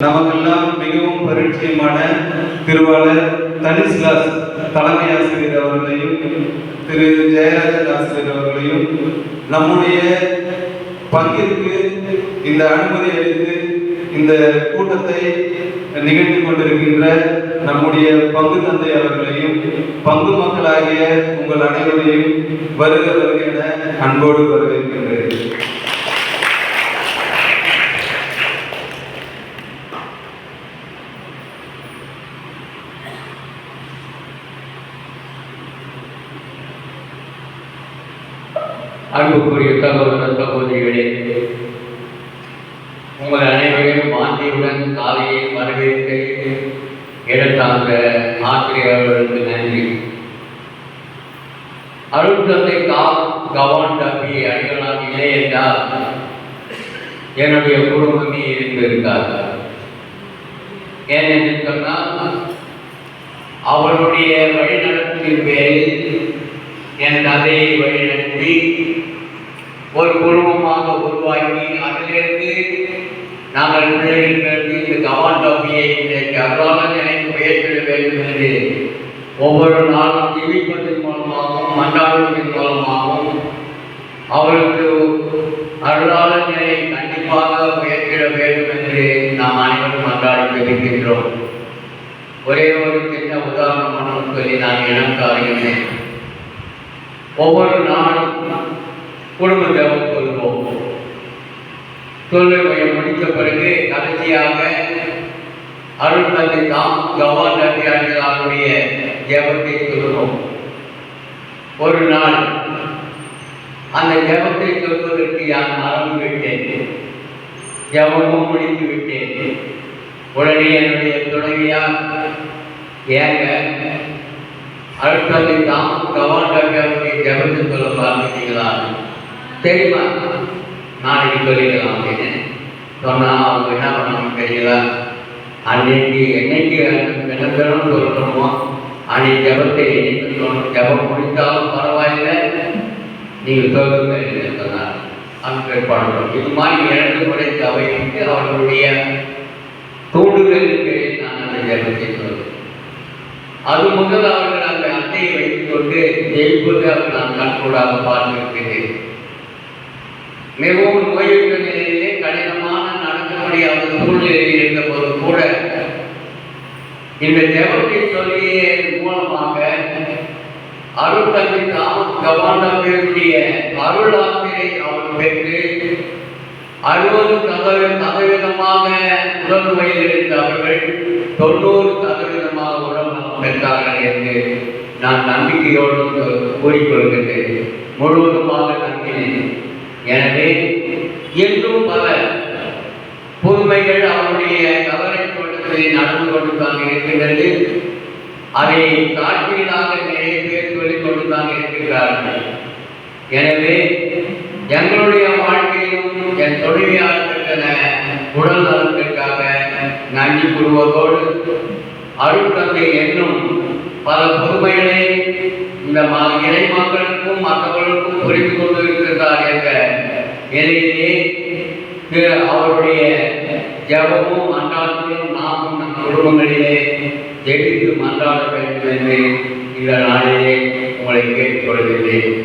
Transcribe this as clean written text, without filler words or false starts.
நமக்கெல்லாம் மிகவும் பரிச்சயமான திருவாளர் தனிஸ்லாஸ் தலைமை ஆசிரியர் அவர்களையும் திரு ஜெயராஜன் ஆசிரியர் அவர்களையும் நம்முடைய பங்கிற்கு இந்த அனுமதி அளித்து இந்த கூட்டத்தை நிகழ்த்தி கொண்டிருக்கின்ற நம்முடைய பங்கு தந்தை அவர்களையும் பங்கு மக்களாகிய உங்கள் அனைவரையும் வருக வருகின்ற அன்போடு வரவேற்கின்றேன். அன்புக்குரிய சகோதர சகோதரிகளே, உங்கள் அனைவரையும் வாந்தியுடன் காலையை வரவேற்று எடுத்தாங்க ஆசிரியர்களுக்கு நன்றி. அருட்தந்தை கவான் தம்பி அடிகளார் இல்லை என்றால் என்னுடைய குடும்பமே இருந்திருக்காங்க. ஏனென்று சொன்னால் அவருடைய வழிநடத்தின் பேரில் என் தந்தையை வழிநடத்தி ஒரு குடும்பமாக உருவாக்கி அதிலிருந்து நாங்கள் பிள்ளைகளுக்கு இந்த கவான் டாபியை இன்றைக்கு அருளாள நிலைக்கு உயர்த்திட வேண்டும் என்று ஒவ்வொரு நாளும் ஜீவிப்பதன் மூலமாகவும் மன்றாடுவதன் மூலமாகவும் அவருக்கு அருளாள நிலையை கண்டிப்பாக உயர்த்திட வேண்டும் என்று நாம் அனைவரும் மன்றாடி இருக்கின்றோம். ஒரே ஒரு சின்ன உதாரணமாக சொல்லி நான் எனக்கு அறிகிறேன். ஒவ்வொரு நாளும் குடும்ப ஜெபம் சொல்வோம். சொல்லுவையை முடித்த பிறகு கடைசியாக அருட்தந்தை கவான் தம்பியார்களுடைய ஜெபத்தை சொல்லுவோம். ஒரு நாள் அந்த ஜெபத்தை சொல்வதற்கு நான் மறந்து விட்டேன். ஜெபமும் முடித்து விட்டேன். உடனே என்னுடைய துணைவியார் ஏங்க அருட்தந்தை கவான் தம்பியாருடைய ஜெபத்தை சொல்ல பார்த்துட்டீங்களா? தெரியுமா, நாளைக்கு சொல்லிடலாம் அப்படின்னு சொன்னால் அவங்க என்ன பண்ணணும் தெரியல. அன்னைக்கு என்னைக்கு தினத்திலும் சொல்லணுமோ அன்னைக்கு ஜபத்தை என்னைக்கு சொல்லணும். ஜபம் முடித்தாலும் பரவாயில்லை, நீங்கள் சொல்லுங்க சொன்னார். அந்த ஏற்பாடு இது மாதிரி 2 முறை சபைக்கு அவர்களுடைய தூண்டுதலுக்கு நான் அந்த ஜபத்தை சொல்லுவேன். அது முதல் அவர்கள் அந்த அட்டையை வைத்துக் கொண்டு ஜெயிப்பது அவர் நான் கண்கூடாக பார்த்திருக்கிறேன். மிகவும் நோயுற்ற நிலையிலே கடினமான நடக்க முடியாத சூழ்நிலையில் இருந்தபோது கூட இந்த ஜெபத்தை சொல்லிய மூலமாக அருட்தந்தை கவான் தம்பியுடைய அருளாசிரை அவர் பெற்று 60% உடல் நோயில் இருந்த அவர்கள் 90% உடல் பெற்றார்கள் என்று நான் நம்பிக்கையோடு கூறிக்கொள்கின்றேன். முழுவதுமாக நம்பினேன். எனவே என்றும் பல புதுமைகள் அவருடைய கவலை தோட்டத்தில் நடந்து கொண்டுதான் இருக்கின்றது. அதை காட்சியிலாக நிறைய பேர் சொல்லிக் கொண்டுதான் இருக்கின்றார்கள். எனவே எங்களுடைய வாழ்க்கையிலும் என் தொழிலாளர்களுக்கான உடல் நலத்திற்காக நன்றி கூறுவதோடு அருட்தந்தை என்னும் பல புதுமைகளை இந்த இறை மக்களுக்கும் மற்றவர்களுக்கும் புரிந்து கொண்டு இருக்கிறார் என்ற நிலையிலே அவருடைய ஜபமும் மன்றாட்டிலும் நாமும் நம் குடும்பங்களிலே ஜெபித்து மன்றாட வேண்டும் என்று இந்த நாளிலே உங்களை கேட்டுக்கொள்கிறேன்.